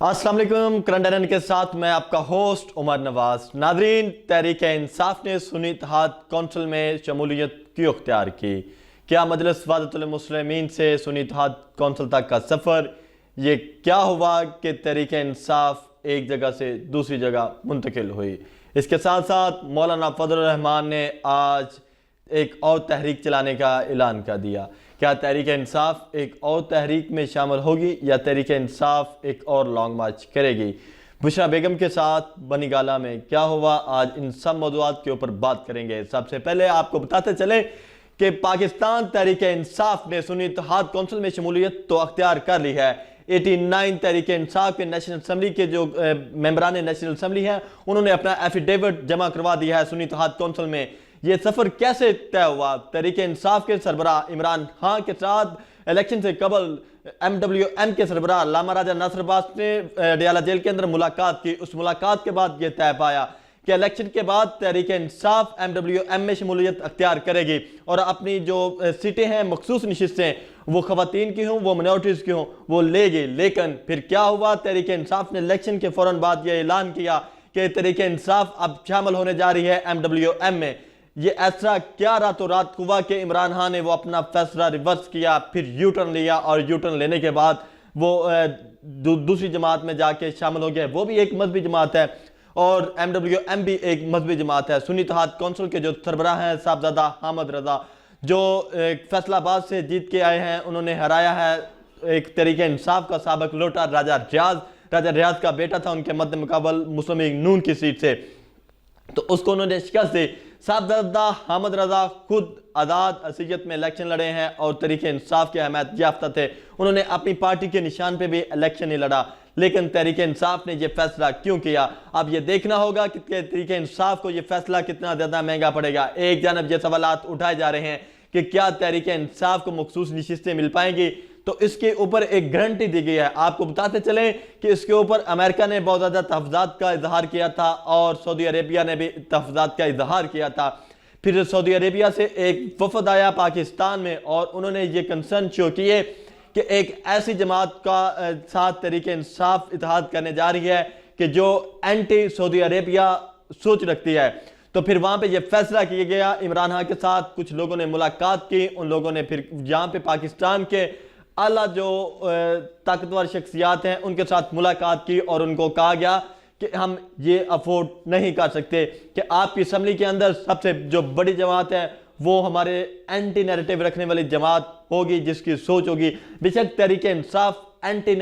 अस्सलाम वालेकुम। करंट अनन के साथ मैं आपका होस्ट उमर नवाज। नादरीन, तहरीक इंसाफ ने सुन्नी इत्तेहाद कौंसिल में शमूलियत क्यों अख्तियार की? क्या मजलिस वहदतुल मुस्लिमीन से सुन्नी इत्तेहाद कौंसिल तक का सफ़र ये क्या हुआ कि तहरीक इंसाफ एक जगह से दूसरी जगह मुंतकिल हुई? इसके साथ साथ मौलाना फजल रहमान ने आज एक और तहरीक चलाने का ऐलान कर दिया। क्या तहरीक इंसाफ एक और तहरीक में शामिल होगी या तहरीक इंसाफ एक और लॉन्ग मार्च करेगी? बुशरा बेगम के साथ बनी गाला में क्या हुआ, आज इन सब मौज़ूआत के ऊपर बात करेंगे। सबसे पहले आपको बताते चले कि पाकिस्तान तहरीक इंसाफ ने सुन्नी इत्तेहाद कौंसिल में शमूलियत तो अख्तियार कर ली है। 89 तहरीक इंसाफ के नेशनल असम्बली के जो मेंबरान नेशनल असम्बली हैं उन्होंने अपना एफिडेविट जमा करवा दिया है सुन्नी इत्तेहाद कौंसिल में। ये सफ़र कैसे तय हुआ? तहरीक इंसाफ के सरबराह इमरान खान के साथ इलेक्शन से कबल MWM के सरबराह लामा राजा नासिर अब्बास ने अडयाला जेल के अंदर मुलाकात की। उस मुलाकात के बाद यह तय पाया कि इलेक्शन के बाद तहरीक इंसाफ MWM में शमूलियत अख्तियार करेगी और अपनी जो सीटें हैं, मखसूस नशिस्तें, वो ख़वातीन की हों, वो मिनॉरिटीज़ की हों, वो लेगी। लेकिन फिर क्या हुआ? तहरीक इंसाफ ने इलेक्शन के फ़ौरन बाद यह ऐलान किया कि तहरीक इंसाफ अब शामिल होने जा रही है MWM में। ये ऐसा क्या रातों रात हुआ कि इमरान खान ने वो अपना फैसला रिवर्स किया, फिर यू टर्न लिया और यू टर्न लेने के बाद वो दूसरी जमात में जाके शामिल हो गया। वो भी एक मजहबी जमात है और MWM भी एक मजहबी जमात है। सुन्नी इत्तेहाद कौंसिल के जो सरबराह हैं साहबजादा हामिद रजा, जो फैसलाबाद से जीत के आए हैं, उन्होंने हराया है एक तहरीक इंसाफ का साबिक लोटा राजा रियाज का बेटा था उनके मद्दे मुकाबल मुस्लिम लीग नून की सीट से, तो उसको उन्होंने शिकस्त दी। साहबजादा हामिद रजा खुद आज़ाद असीयत में इलेक्शन लड़े हैं और तहरीक इंसाफ के अहमियत याफ्ता थे। उन्होंने अपनी पार्टी के निशान पे भी इलेक्शन नहीं लड़ा। लेकिन तहरीक इंसाफ ने यह फैसला क्यों किया? अब यह देखना होगा कि तहरीक इंसाफ को यह फैसला कितना ज़्यादा महंगा पड़ेगा। एक जानब ये सवालात उठाए जा रहे हैं कि क्या तहरीक इंसाफ को मखसूस नशिस्तें मिल पाएंगी, तो इसके ऊपर एक गारंटी दी गई है। आपको बताते चलें कि इसके ऊपर अमेरिका ने बहुत ज़्यादा तहफ़्फ़ुज़ात का इजहार किया था और सऊदी अरेबिया ने भी तहफ़्फ़ुज़ात का इजहार किया था। फिर सऊदी अरेबिया से एक वफद आया पाकिस्तान में और उन्होंने ये कंसर्न शो किए कि एक ऐसी जमात का साथ तहरीक इंसाफ इत्तेहाद करने जा रही है कि जो एंटी सऊदी अरेबिया सोच रखती है। तो फिर वहाँ पे ये फैसला किया गया। इमरान खान के साथ कुछ लोगों ने मुलाकात की, उन लोगों ने फिर यहाँ पे पाकिस्तान के आला जो ताकतवर शख्सियात हैं उनके साथ मुलाकात की और उनको कहा गया कि हम ये अफोर्ड नहीं कर सकते कि आपकी असम्बली के अंदर सबसे जो बड़ी जमात है वो हमारे एंटी नैरेटिव रखने वाली जमात होगी, जिसकी सोच होगी। बेशक तहरीक इंसाफ एंटी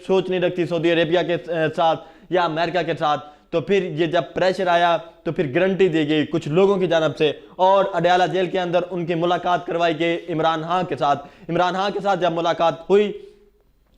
सोच नहीं रखती सऊदी अरेबिया के साथ या अमेरिका के साथ। तो फिर ये जब प्रेशर आया तो फिर गारंटी दी गई कुछ लोगों की जानब से और अडयाला जेल के अंदर उनकी मुलाकात करवाई गई इमरान खान के साथ। इमरान खान के साथ जब मुलाकात हुई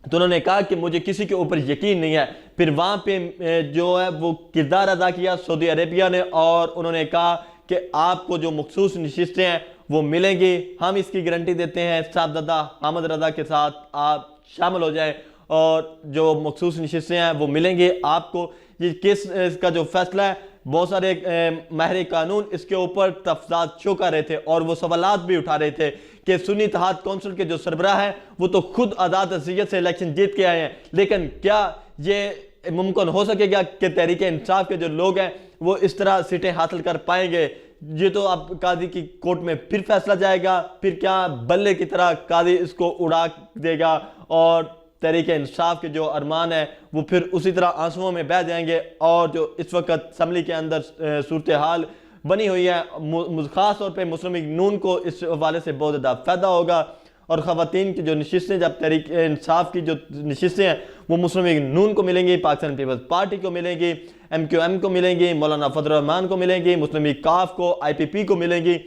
तो उन्होंने कहा कि मुझे किसी के ऊपर यकीन नहीं है। फिर वहाँ पे जो है वो किरदार अदा किया सऊदी अरेबिया ने और उन्होंने कहा कि आपको जो मखसूस नशिस्तें हैं वो मिलेंगी, हम इसकी गारंटी देते हैं। साहबजादा हामिद रजा के साथ आप शामिल हो जाएं और जो मखसूस नशिस्तें हैं वो मिलेंगी आपको। ये केस का जो फैसला है, बहुत सारे माहिर कानून इसके ऊपर तफसात शो कर रहे थे और वो सवालात भी उठा रहे थे कि सुन्नी इत्तेहाद कौंसिल के जो सरबराह हैं वो तो खुद आज़ाद असीयत से इलेक्शन जीत के आए हैं, लेकिन क्या ये मुमकिन हो सकेगा कि तहरीक इंसाफ के जो लोग हैं वो इस तरह सीटें हासिल कर पाएंगे? ये तो अब काजी की कोर्ट में फिर फैसला जाएगा। फिर क्या बल्ले की तरह काजी इसको उड़ा देगा और तहरीक इंसाफ के जो अरमान है वो फिर उसी तरह आंसुओं में बह जाएंगे। और जो इस वक्त असम्बली के अंदर सूरत हाल बनी हुई है, ख़ास तौर पे मुस्लिम लीग नून को इस हवाले से बहुत ज़्यादा फ़ायदा होगा और ख़वातीन की जो नशिस्तें, जब तहरीक इंसाफ की जो नशिस्तें हैं वो मुस्लिम लीग नून को मिलेंगी, पाकिस्तान पीपल्स पार्टी को मिलेंगी, MQM को मिलेंगी, मौलाना फजल रहमान को मिलेंगी, मुस्लिम लीग काफ को, IPP को मिलेंगी।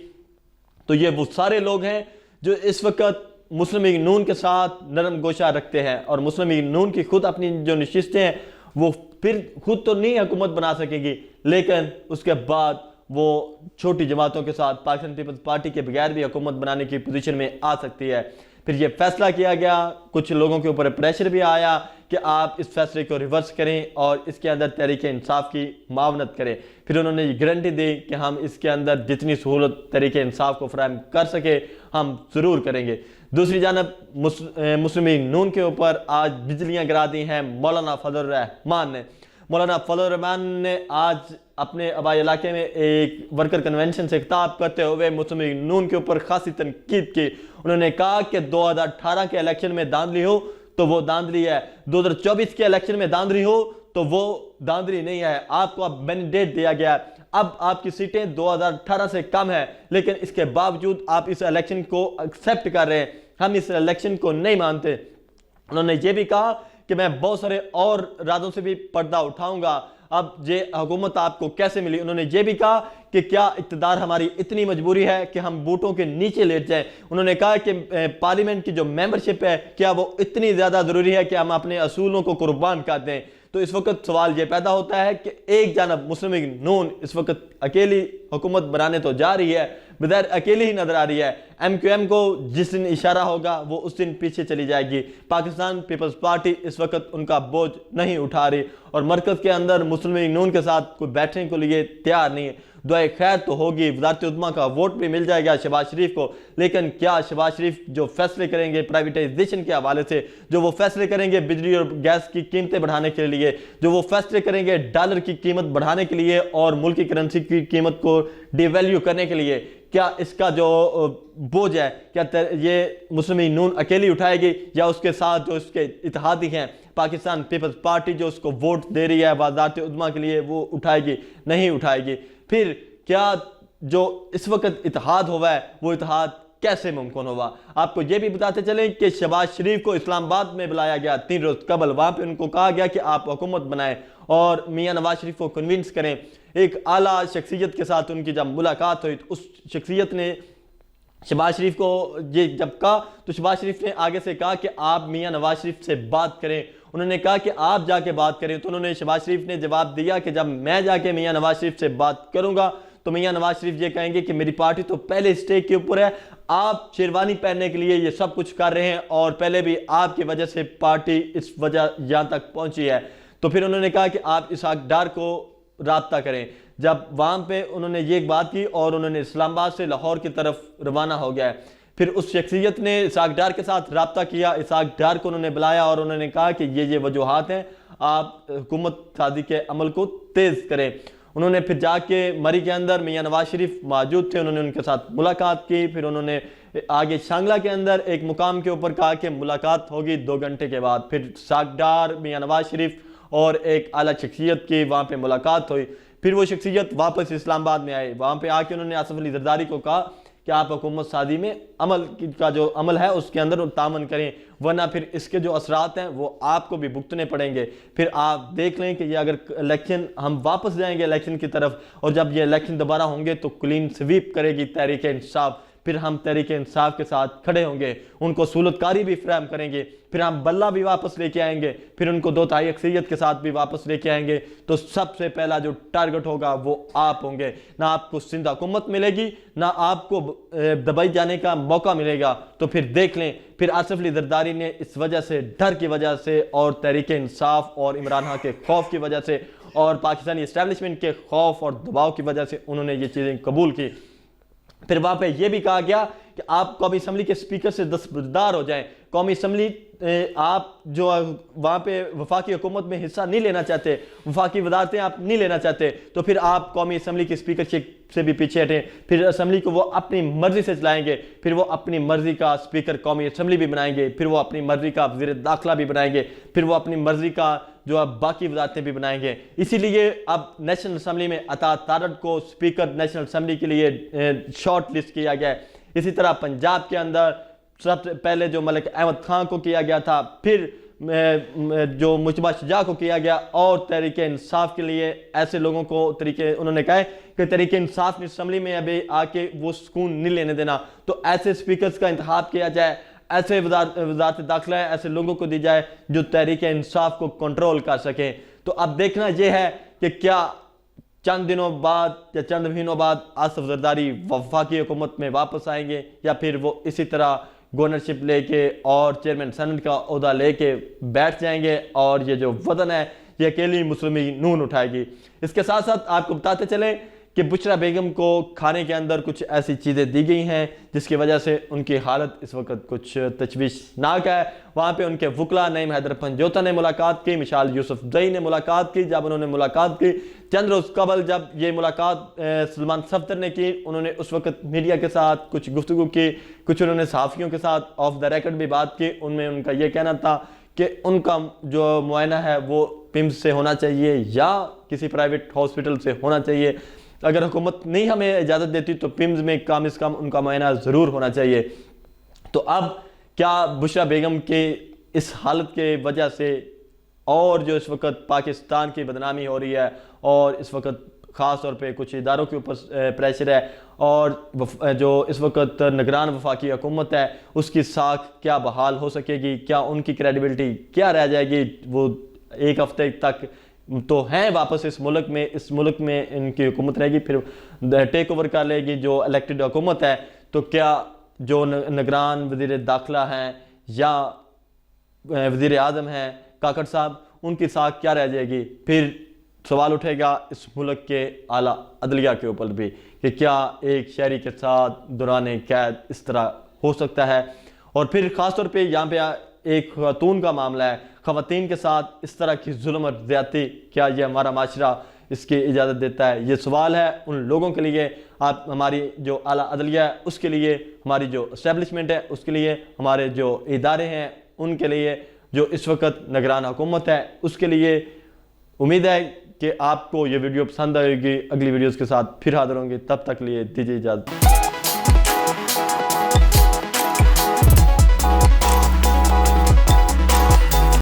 तो ये वो सारे लोग हैं जो इस वक्त मुस्लिम लीग नून के साथ नरम गोशा रखते हैं और मुस्लिम लीग नून की खुद अपनी जो नशिस्तें हैं वो फिर खुद तो नहीं हुकूमत बना सकेगी, लेकिन उसके बाद वो छोटी जमातों के साथ पाकिस्तान पीपल्स पार्टी के बगैर भी हुकूमत बनाने की पोजीशन में आ सकती है। फिर ये फैसला किया गया, कुछ लोगों के ऊपर प्रेशर भी आया कि आप इस फैसले को रिवर्स करें और इसके अंदर तहरीक इंसाफ की मावनत करें। फिर उन्होंने ये गारंटी दी कि हम इसके अंदर जितनी सहूलत तहरीक इंसाफ को फराहम कर सके हम ज़रूर करेंगे। दूसरी जानब मुस्लिम लीग नून के ऊपर आज बिजलियां गिरा दी हैं मौलाना फजल रहमान ने। मौलाना फजल रहमान ने आज अपने आबाई इलाके में एक वर्कर कन्वेंशन से खिताब करते हुए मुस्लिम लीग नून के ऊपर खासी तनकीद की। उन्होंने कहा कि 2018 के इलेक्शन में धांधली हो तो वो धांधली है, 2024 के इलेक्शन में धांधली हो तो वो धांधली नहीं है। आपको अब मैंडेट दिया गया है, अब आपकी सीटें 2018 से कम है, लेकिन इसके बावजूद आप इस इलेक्शन को एक्सेप्ट कर रहे हैं। हम इस इलेक्शन को नहीं मानते। उन्होंने ये भी कहा कि मैं बहुत सारे और राजों से भी पर्दा उठाऊंगा। अब ये हुकूमत आपको कैसे मिली? उन्होंने ये भी कहा कि क्या इक़्तिदार हमारी इतनी मजबूरी है कि हम बूटों के नीचे लेट जाएं। उन्होंने कहा कि पार्लियामेंट की जो मेंबरशिप है क्या वो इतनी ज़्यादा ज़रूरी है कि हम अपने असूलों को कुर्बान कर दें। तो इस वक्त सवाल ये पैदा होता है कि एक जानब मुस्लिम लीग नून इस वक्त अकेली हुकूमत बनाने तो जा रही है, बगैर अकेली ही नजर आ रही है। MQM को जिस दिन इशारा होगा वो उस दिन पीछे चली जाएगी। पाकिस्तान पीपल्स पार्टी इस वक्त उनका बोझ नहीं उठा रही और मरकज़ के अंदर मुस्लिम लीग नून के साथ कोई बैठने के लिए तैयार नहीं है। दुआए खैर तो होगी, वज़ारत उद्मा का वोट भी मिल जाएगा शहबाज शरीफ को, लेकिन क्या शहबाज शरीफ जो फैसले करेंगे प्राइवेटाइजेशन के हवाले से, जो वो फैसले करेंगे बिजली और गैस की कीमतें बढ़ाने के लिए, जो वो फैसले करेंगे डॉलर की कीमत बढ़ाने के लिए और मुल्क की करेंसी की कीमत को डिवैल्यू करने के लिए, क्या इसका जो बोझ है क्या ये मुस्लिम लीग नून अकेली उठाएगी या उसके साथ जो इसके इत्तेहादी हैं पाकिस्तान पीपल्स पार्टी जो उसको वोट दे रही है वज़ारत उद्मा के लिए, वो उठाएगी? नहीं उठाएगी। फिर क्या जो इस वक्त इत्तेहाद हुआ है वो इत्तेहाद कैसे मुमकिन हुआ? आपको ये भी बताते चलें कि शहबाज शरीफ को इस्लामाबाद में बुलाया गया 3 रोज कबल। वहां पे उनको कहा गया कि आप हुकूमत बनाएं और मियां नवाज शरीफ को कन्विंस करें। एक आला शख्सियत के साथ उनकी जब मुलाकात हुई तो उस शख्सियत ने शहबाज शरीफ को ये जब कहा तो शहबाज शरीफ ने आगे से कहा कि आप मियां नवाज शरीफ से बात करें। उन्होंने कहा कि आप जाके बात करें, तो उन्होंने शहबाज शरीफ ने जवाब दिया कि जब मैं जाके मियां नवाज शरीफ से बात करूंगा तो मियां नवाज शरीफ ये कहेंगे कि मेरी पार्टी तो पहले स्टेज के ऊपर है, आप शेरवानी पहनने के लिए ये सब कुछ कर रहे हैं और पहले भी आपकी वजह से पार्टी इस वजह यहाँ तक पहुंची है। तो फिर उन्होंने कहा कि आप इसहाक डार को राब्ता करें। जब वहां पे उन्होंने ये बात की और उन्होंने इस्लामाबाद से लाहौर की तरफ रवाना हो गया है। फिर उस शख्सियत ने इसहाक डार के साथ राब्ता किया, इसहाक डार को उन्होंने बुलाया और उन्होंने कहा कि ये वजूहात हैं, आप हुकूमत साजी के अमल को तेज करें। उन्होंने फिर जाके मरी के अंदर मियां नवाज शरीफ मौजूद थे, उन्होंने उनके साथ मुलाकात की। फिर उन्होंने आगे शांगला के अंदर एक मुकाम के ऊपर कहा कि मुलाकात होगी 2 घंटे के बाद। फिर इसहाक डार, मियां नवाज शरीफ और एक आला शख्सियत की वहाँ पे मुलाकात हुई। फिर वो शख्सियत वापस इस्लामाबाद में आए। वहाँ पे आके उन्होंने आसिफ अली जरदारी को कहा कि आप हुकूमत साजी में का जो अमल है उसके अंदर तामन करें, वरना फिर इसके जो असरात हैं वो आपको भी भुगतने पड़ेंगे। फिर आप देख लें कि ये अगर इलेक्शन हम वापस जाएंगे इलेक्शन की तरफ और जब ये इलेक्शन दोबारा होंगे तो क्लीन स्वीप करेगी तहरीक इंसाफ। फिर हम तहरीक इंसाफ के साथ खड़े होंगे, उनको सहूलतकारी भी फ्राहम करेंगे। फिर हम बल्ला भी वापस लेके आएंगे, फिर उनको 2/3 अक्सरियत के साथ भी वापस लेके आएंगे। तो सबसे पहला जो टारगेट होगा वो आप होंगे। ना आपको सिंध हुकूमत मिलेगी, ना आपको दबाई जाने का मौका मिलेगा। तो फिर देख लें, फिर आसिफ अली जरदारी ने इस वजह से, डर की वजह से और तहरीक इंसाफ और इमरान खान के खौफ की वजह से और पाकिस्तानी इस्टेब्लिशमेंट के खौफ और दबाव की वजह से उन्होंने ये चीज़ें कबूल की। फिर वहां पे ये भी कहा गया कि आप कौमी असम्बली के स्पीकर से दस्तबरदार हो जाएं। कौमी असम्बली आप जो वहाँ पे वफाकी हुकूमत में हिस्सा नहीं लेना चाहते, वफाकी वजारतें आप नहीं लेना चाहते, तो फिर आप कौमी असम्बली की स्पीकरशिप से भी पीछे हटें। फिर असम्बली को वो अपनी मर्जी से चलाएंगे, फिर वो अपनी मर्जी का स्पीकर कौमी असम्बली भी बनाएंगे, फिर वो अपनी मर्जी का वज़ीर दाखिला भी बनाएंगे, फिर वो अपनी मर्जी का जो अब बाकी वजारतें भी बनाएंगे। इसीलिए अब नेशनल असम्बली में अता तारड़ को स्पीकर नेशनल असम्बली के लिए शॉर्ट लिस्ट किया गया है। इसी तरह पंजाब के अंदर सबसे पहले जो मलिक अहमद खान को किया गया था, फिर जो मुजतबा शुजा को किया गया और तहरीक इंसाफ के लिए ऐसे लोगों को उन्होंने कहा कि तहरीक इंसाफ ने असम्बली में अभी आके वो सुकून नहीं लेने देना, तो ऐसे स्पीकर्स का इंतखाब किया जाए, ऐसे वजारत दाखिला ऐसे लोगों को दी जाए जो तहरीक इंसाफ को कंट्रोल कर सकें। तो अब देखना यह है कि क्या चंद दिनों बाद या चंद महीनों बाद आसिफ जरदारी वफाकी हुकूमत में वापस आएंगे या फिर वो इसी तरह गवर्नरशिप लेके और चेयरमैन सेनेट का ओहदा लेके बैठ जाएंगे और ये जो वतन है ये अकेली मुस्लिम लीग नून उठाएगी। इसके साथ साथ आपको बताते चलें कि बुशरा बेगम को खाने के अंदर कुछ ऐसी चीज़ें दी गई हैं जिसकी वजह से उनकी हालत इस वक्त कुछ तशवीशनाक है। वहाँ पे उनके वकला नईम हैदर पंजोता ने मुलाकात की, मिशाल यूसुफजई ने मुलाकात की। जब उन्होंने मुलाकात की, चंद रोज़ कबल जब ये मुलाकात सलमान सफ्दर ने की, उन्होंने उस वक्त मीडिया के साथ कुछ गुफ्तगू की, कुछ उन्होंने सहाफ़ियों के साथ ऑफ द रिकॉर्ड भी बात की। उनमें उनका ये कहना था कि उनका जो मुआयना है वो पिम्स से होना चाहिए या किसी प्राइवेट हॉस्पिटल से होना चाहिए। अगर हुकूमत नहीं हमें इजाज़त देती तो पिम्स में कम से कम उनका मुआयना ज़रूर होना चाहिए। तो अब क्या बुशरा बेगम के इस हालत के वजह से और जो इस वक्त पाकिस्तान की बदनामी हो रही है और इस वक्त ख़ास तौर पे कुछ इदारों के ऊपर प्रेशर है और जो इस वक्त निगरान वफाकी हुकूमत है उसकी साख क्या बहाल हो सकेगी, क्या उनकी क्रेडिबिलिटी क्या रह जाएगी। वो एक हफ्ते तक तो हैं वापस इस मुल्क में इनकी हुकूमत रहेगी, फिर टेक ओवर कर लेगी जो इलेक्टेड हुकूमत है। तो क्या जो निगरान वज़ीर दाखिला हैं या वज़ीर आज़म हैं काकड़ साहब, उनकी साख क्या रह जाएगी। फिर सवाल उठेगा इस मुल्क के आला अदलिया के ऊपर भी कि क्या एक शहरी के साथ दौरान कैद इस तरह हो सकता है। और फिर ख़ास तौर पे यहाँ पे एक खातून का मामला है, ख़वातीन के साथ इस तरह की जुल्म और ज़्यादती, क्या ये हमारा माशरा इसकी इजाज़त देता है। ये सवाल है उन लोगों के लिए, आप हमारी जो आला अदलिया है उसके लिए, हमारी जो इस्टेब्लिशमेंट है उसके लिए, हमारे जो इदारे हैं उनके लिए, जो इस वक्त निगरान हुकूमत है उसके लिए। उम्मीद है कि आपको ये वीडियो पसंद आएगी। अगली वीडियोज़ के साथ फिर हाज़िर होंगे, तब तक लिए दीजिए इजाज़त।